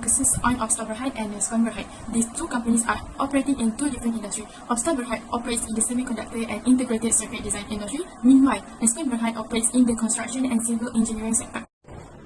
focuses on Bkafk1023 and N1. These two companies are operating in two different industries. Bkafk1023 operates in the semiconductor and integrated circuit design industry. Meanwhile, N1 operates in the construction and civil engineering sector.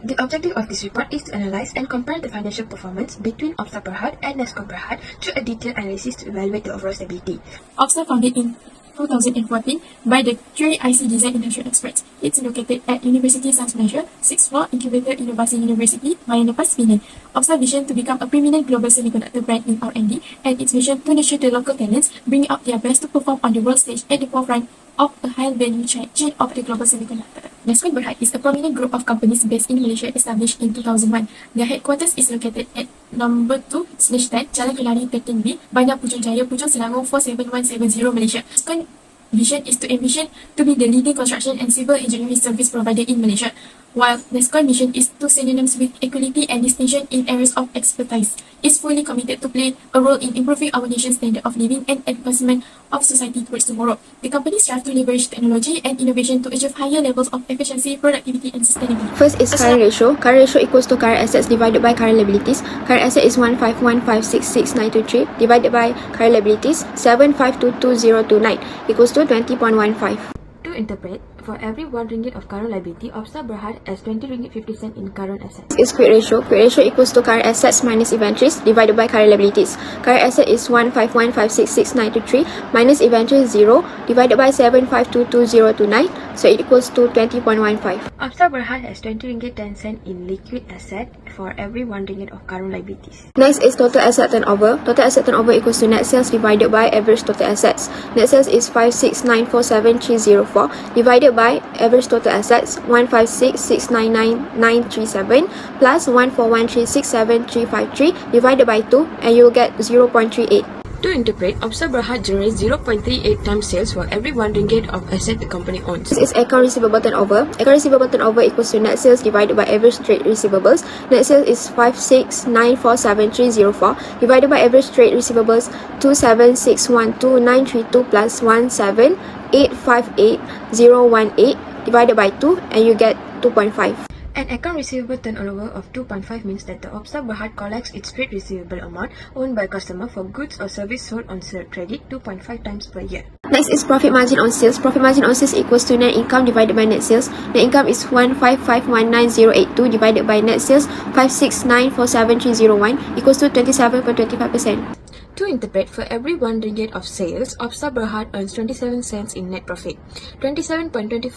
The objective of this report is to analyze and compare the financial performance between Bkafk1023 and N1 through a detailed analysis to evaluate the overall stability. Bkafk founded in 2014 by the three IC design industry experts. It's located at University Sains Malaysia, 6th floor, Incubator Inovasi University, Mayanepas, Penang. Bkafk vision to become a preeminent global semiconductor brand in R&D, and its mission to nurture the local talents, bringing out their best to perform on the world stage at the forefront of a high value chain of the global semiconductor. N1 is a prominent group of companies based in Malaysia established in 2001. Their headquarters is located at number 2/10 Jalan Kelari, Peking B, Bandar Putrajaya, Puchong Selangor 47170, Malaysia. N1 vision is to ambition to be the leading construction and civil engineering service provider in Malaysia, while N1 mission is to synonymous with equality and distinction in areas of expertise. Is fully committed to play a role in improving our nation's standard of living and advancement of society towards tomorrow. The company strives to leverage technology and innovation to achieve higher levels of efficiency, productivity, and sustainability. First is current ratio. Current ratio equals to current assets divided by current liabilities. Current asset is 151,566,923 divided by current liabilities 7522029 equals to 20.15. To interpret, for every 1 ringgit of current liability, Bkafk has 20 ringgit 50 cent in current assets. Is quick ratio. Quick ratio equals to current assets minus inventories divided by current liabilities. Current asset is 151,566,923 minus inventories 0 divided by 7522029, so it equals to 20.15. Bkafk has 20 ringgit 10 cent in liquid asset for every 1 ringgit of current liabilities. Next is total asset turnover. Total asset turnover equals to net sales divided by average total assets. Net sales is 569,47304 divided by average total assets 156,699,937 plus 141,367,353 divided by 2, and you will get 0.38. To interpret, Bkafk generates 0.38 times sales for every 1 ringgit of asset the company owns. This is account receivable turnover. Account receivable turnover equals to net sales divided by average trade receivables. Net sales is 569,47304 divided by average trade receivables 276,12932 plus 178,58018 divided by 2, and you get 2.5. An account receivable turnover of 2.5 means that the Bkafk collects its trade receivable amount owned by customer for goods or service sold on credit 2.5 times per year. Next is profit margin on sales. Profit margin on sales equals to net income divided by net sales. Net income is 155,19082 divided by net sales 569,47301 equals to 27.25%. To interpret, for every 1 ringgit of sales, Bkafk earns 27 cents in net profit. 27.25%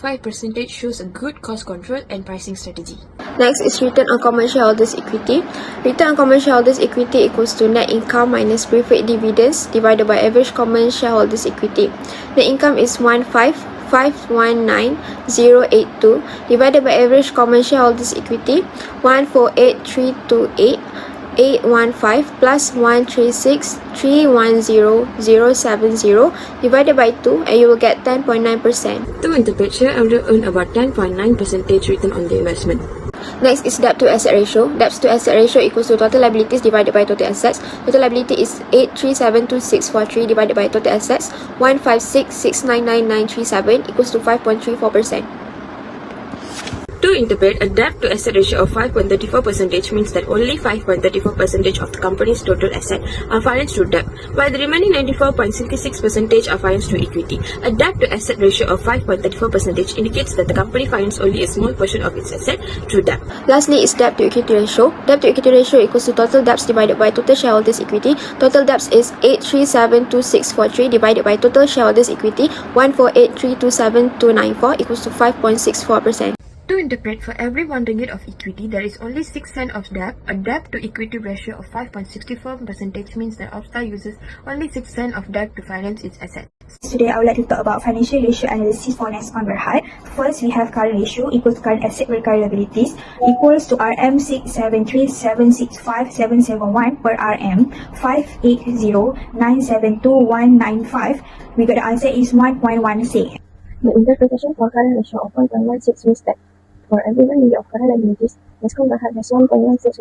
shows a good cost control and pricing strategy. Next is return on common shareholders' equity. Return on common shareholders' equity equals to net income minus preferred dividends divided by average common shareholders' equity. Net income is 155,19082 divided by average common shareholders' equity 148,328 815 plus 136,310,070 divided by 2, and you will get 10.9%. To interpret, shareholder earn about 10.9% return on the investment. Next is debt to asset ratio. Debt to asset ratio equals to total liabilities divided by total assets. Total liability is 8372643 divided by total assets 156,699,937 equals to 5.34%. To interpret, a debt to asset ratio of 5.34% means that only 5.34% of the company's total asset are financed through debt, while the remaining 94.66% are financed through equity. A debt to asset ratio of 5.34% indicates that the company finances only a small portion of its asset through debt. Lastly is debt to equity ratio. Debt to equity ratio equals to total debts divided by total shareholders' equity. Total debts is 8372643 divided by total shareholders' equity 148,327,294 equals to 5.64%. To interpret, for every 1 ringgit of equity, there is only 6 cents of debt. A debt to equity ratio of 5.64% means that Bkafk uses only 6 cents of debt to finance its assets. Today, I would like to talk about financial ratio analysis for N1. First, we have current ratio equals to current asset per current liabilities equals to RM 673,765,771 per RM 580,972,195. We got the answer is 1.16. The interpretation for current ratio of 1.16 means that for every 1 ringgit of current liabilities, N1 has 1.16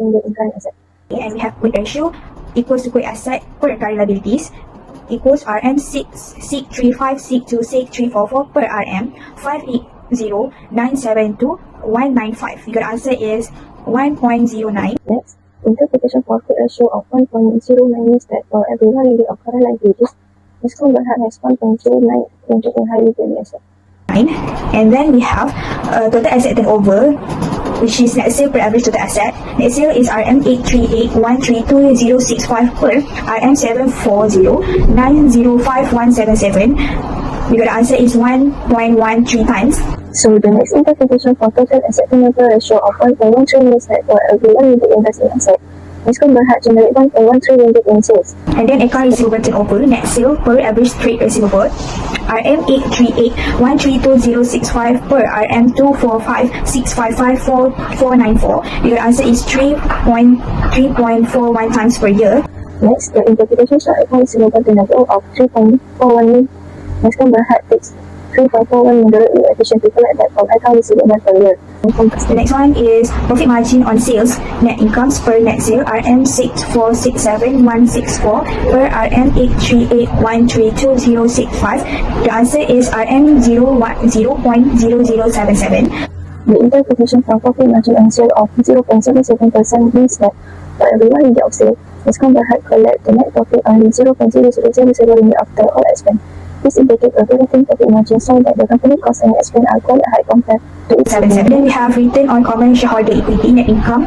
ringgit in current asset. And we have quick ratio equals to quick asset per current liabilities equals RM 635,626,344 per RM 580,972,195. Your answer is 1.09. Next, Interpretation profit ratio of 1.09 means that for every 1 ringgit of current liabilities, Discount Berhad has 1.09 ringgit in high yield asset. And then we have total asset turnover, which is net sale per average total asset. Net sale is RM838132065 per RM740905177. We got the answer is 1.13 times. So the next interpretation for total asset turnover ratio of 1.13 means that for every 1 ringgit invest in asset, Discount Berhad generate 1.13 ringgit in sales. And then account receivable turnover, net sale per average trade receivable, RM838132065 per RM2456554494. Your answer is 3.41 times per year. Next, the interpretation for account receivable turnover of 3.41 Discount Berhad takes 3.41 moderately efficient to collect that from account receivable per year. The next one is profit margin on sales, net incomes per net sale, RM6467164 per RM838132065. The answer is RM0.0077. The interpretation for profit margin on sale of 0.77% means that for every 1 ringgit of sale, Discount Berhad collect the net profit only 0.0007 ringgit after all expense. This indicates a relative profit margin so that the company costs and expense are quite high compared to its revenue. Then we have return on common shareholder equity, net income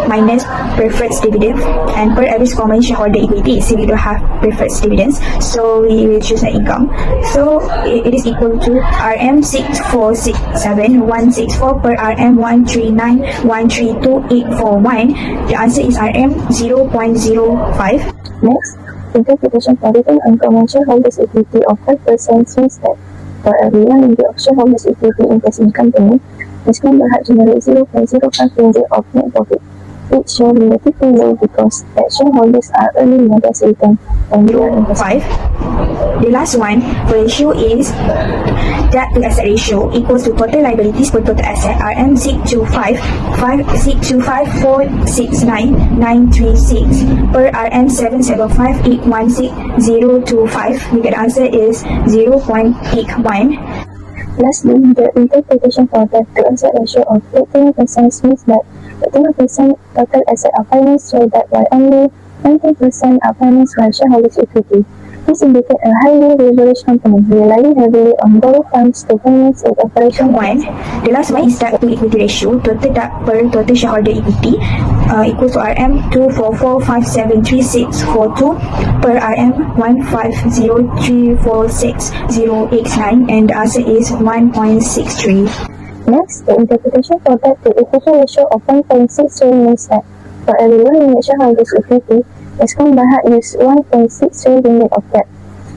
minus preferred dividend, and per average common shareholder equity. So we don't have preferred dividends, so we will choose net income. So it is equal to RM6467164 per RM139132841. The answer is RM0.05. Next, interpretation for return on common shareholders equity of 5% means that for every 1 ringgit of shareholders equity invest in company, Discount Berhad generates 0.05 ringgit of net profit. It shows relatively low because that shareholders are earning modest return on their investment. 5. The last one for ratio is debt to asset ratio equals to total liabilities per total asset, RM625469936 per RM7758160025. We get the answer is 0.81. Lastly, the interpretation for debt to asset ratio of 18% means that 18% total asset are financed through debt while only 19% are financed by shareholders equity. This indicates a highly leveraged company relying heavily on borrowed funds to finance its operation. 1. The last one is debt to equity ratio, total debt per total shareholder equity equals to RM244573642 per RM150346089, and the answer is 1.63. Next, the interpretation for debt to equity ratio of 1.63 means that for every 1 ringgit shareholders equity, Discount Berhad use 1.63 ringgit of debt.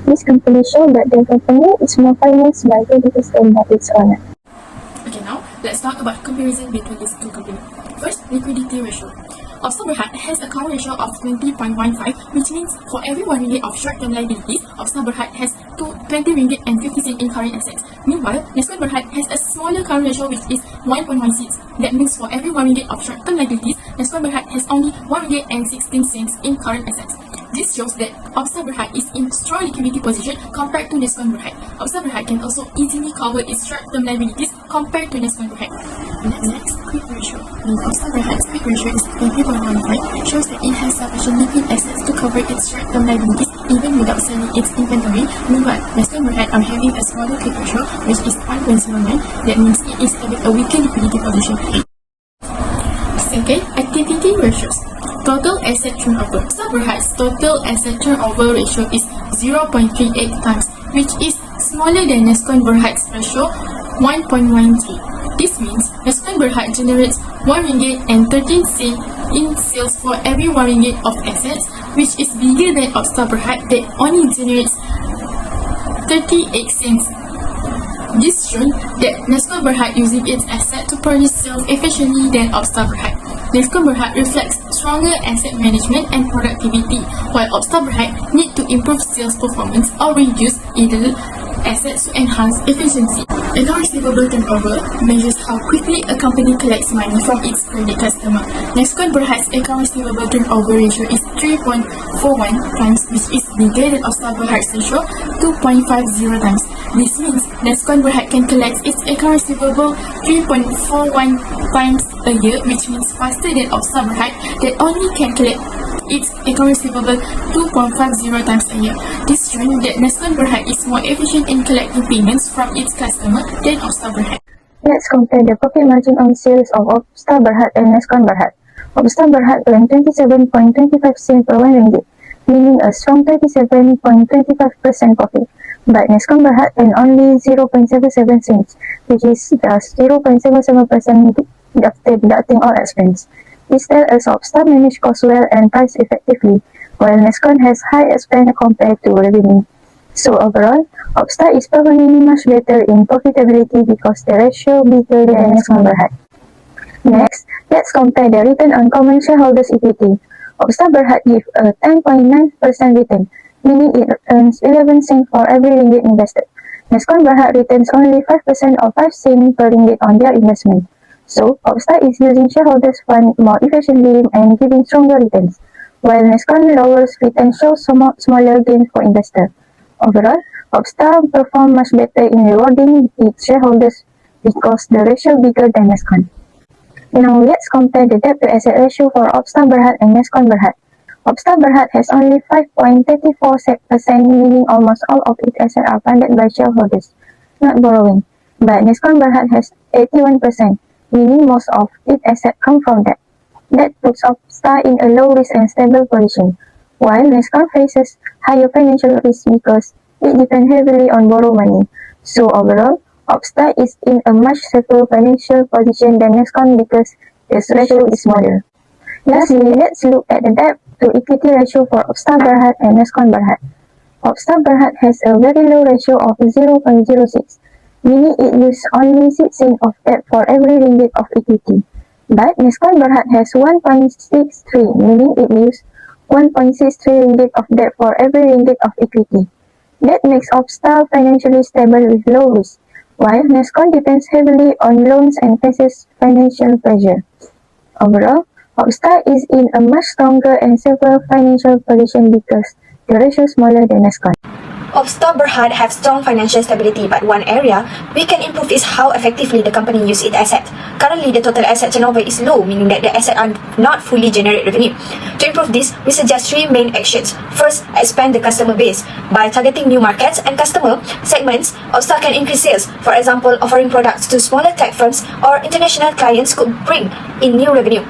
This company shows that the company is more financed by creditors than by its owner. Okay, now let's talk about comparison between these two companies. First, liquidity ratio. Opsa Berhad has a current ratio of 20.15, which means for every 1 ringgit of short-term liabilities, Opsa Berhad has 20 ringgit and 50 cents in current assets. Meanwhile, Discount Berhad has a smaller current ratio, which is 1.16. That means for every 1 ringgit of short-term liabilities, Discount Berhad has only 1 ringgit and 16 cents in current assets. This shows that Opsa Berhad is in strong liquidity position compared to Discount Berhad. Opsa Berhad can also easily cover its short-term liabilities compared to Discount Berhad. Next, quick ratio. The Opsa Berhad's quick ratio is 20.15, shows that it has sufficient liquid assets to cover its short-term liabilities even without selling its inventory. Meanwhile, Discount Berhad are having a smaller quick ratio, which is 1.09. That means it is having a weaker liquidity position. Second, activity ratios. Total asset turnover. Opsa Berhad's total asset turnover ratio is 0.38 times, which is smaller than Discount Berhad's ratio 1.13. This means Discount Berhad generates 1 ringgit and 13 cents in sales for every 1 ringgit of assets, which is bigger than Opsa Berhad that only generates 38 cents. This shows that Discount Berhad using its asset to produce sales efficiently than Opsa Berhad. Discount Berhad reflects stronger asset management and productivity, while Opsa Berhad need to improve sales performance or reduce idle assets to enhance efficiency. Account receivable turnover measures how quickly a company collects money from its credit customer. Discount Berhad's account receivable turnover ratio is 3.41 times, which is bigger than Opsta Berhad's ratio 2.50 times. This means Nescon Berhad can collect its account receivable 3.41 times a year, which means faster than Opsta Berhad that only can collect its account receivable 2.50 times a year. This shows that Nescon Berhad is more efficient in collecting payments from its customer than Opsta Berhad. Let's compare the profit margin on sales of Opsta Berhad and Nescon Berhad. Opsta Berhad earned 27.25 cents per 1 ringgit, meaning a strong 37.25% profit. But Nescon Berhad earned only 0.77 cents, which is just 0.77% after deducting all expense. This tells us Opsta managed costs well and price effectively, while Nescon has high expense compared to revenue. So overall, Opsta is probably much better in profitability because the ratio bigger than Nescon Berhad. Next, let's compare the return on common shareholders' equity. Opsta Berhad gives a 10.9% return, meaning it earns 11 cents for every ringgit invested. Nescon Berhad returns only 5% or 5 cents per ringgit on their investment. So, Opsta is using shareholders' fund more efficiently and giving stronger returns, while Nescon lowers returns shows smaller gains for investors. Overall, Opsta performs much better in rewarding its shareholders because the ratio bigger than Nescon. Now let's compare the debt to asset ratio for Opsta Berhad and Nescon Berhad. Opsta Berhad has only 5.34%, meaning almost all of its assets are funded by shareholders, not borrowing. But Nescon Berhad has 81%, meaning most of its assets come from debt. That puts Opsta in a low risk and stable position, while Nescon faces higher financial risk because it depends heavily on borrowed money. So overall, Opsta is in a much safer financial position than Nescon because its ratio is smaller. Lastly, let's look at the debt to equity ratio for Opsta Berhad and Nescon Berhad. Opsta Berhad has a very low ratio of 0.06, meaning it uses only 6 cents of debt for every ringgit of equity. But Nescon Berhad has 1.63, meaning it uses 1.63 ringgit of debt for every ringgit of equity. That makes Opsta financially stable with low risk, while Nescon depends heavily on loans and faces financial pressure. Overall, Opsta is in a much stronger and safer financial position because the ratio is smaller than Nescon. Opsta Berhad have strong financial stability, but one area we can improve is how effectively the company use its asset. Currently, the total asset turnover is low, meaning that the assets are not fully generate revenue. To improve this, we suggest 3 main actions. First, expand the customer base. By targeting new markets and customer segments, Opsta can increase sales. For example, offering products to smaller tech firms or international clients could bring in new revenue.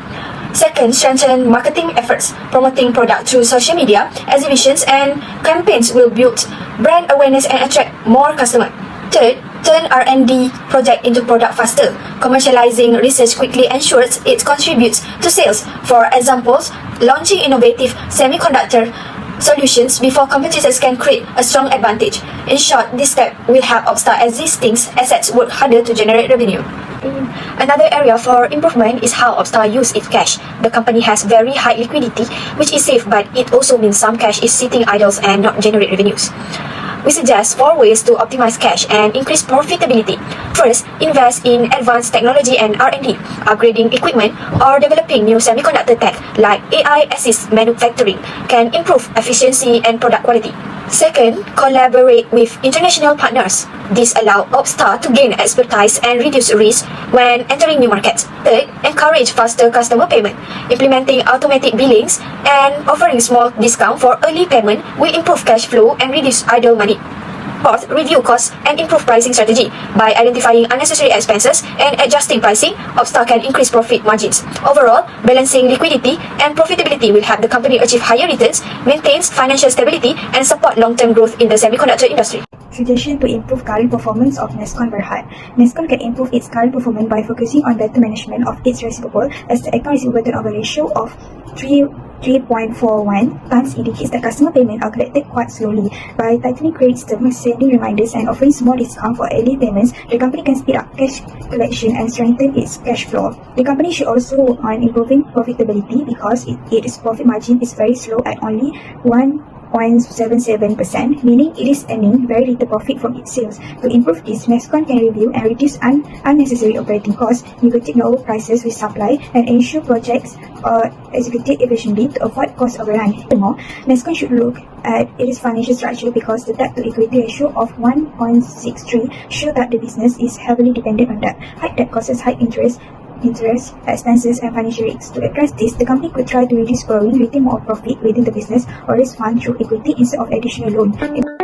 Second, strengthen marketing efforts. Promoting product through social media, exhibitions, and campaigns will build brand awareness and attract more customers. Third, turn R&D project into product faster. Commercializing research quickly ensures it contributes to sales. For examples, launching innovative semiconductor solutions before competitors can create a strong advantage. In short, this step will help Opsta existing assets work harder to generate revenue. Another area for improvement is how Opsta use its cash. The company has very high liquidity, which is safe, but it also means some cash is sitting idle and not generate revenues. We suggest 4 ways to optimize cash and increase profitability. First, invest in advanced technology and R&D, upgrading equipment or developing new semiconductor tech like AI-assist manufacturing can improve efficiency and product quality. Second, collaborate with international partners. This allows Opsta to gain expertise and reduce risk when entering new markets. Third, encourage faster customer payment. Implementing automatic billings and offering small discount for early payment will improve cash flow and reduce idle money. Fourth, review costs and improve pricing strategy. By identifying unnecessary expenses and adjusting pricing, Opsta can increase profit margins. Overall, balancing liquidity and profitability will help the company achieve higher returns, maintains financial stability, and support long-term growth in the semiconductor industry. Suggestion to improve current performance of Nescon Berhad. Nescon can improve its current performance by focusing on better management of its receivable, as the account receivable turnover ratio of 3.41 times indicates that customer payments are collected quite slowly. By tightening credit terms, sending reminders, and offering small discount for early payments, the company can speed up cash collection and strengthen its cash flow. The company should also work on improving profitability because its profit margin is very slow at only 1 0.77%, meaning it is earning very little profit from its sales. To improve this, Nescon can review and reduce unnecessary operating costs, negotiate lower prices with supply, and ensure projects are executed efficiently to avoid cost overrun. Furthermore, Nescon should look at its financial structure because the debt-to-equity ratio of 1.63 show that the business is heavily dependent on debt. High debt causes high interest expenses, and financial risks. To address this, the company could try to reduce borrowing, retain more profit within the business, or raise funds through equity instead of additional loan.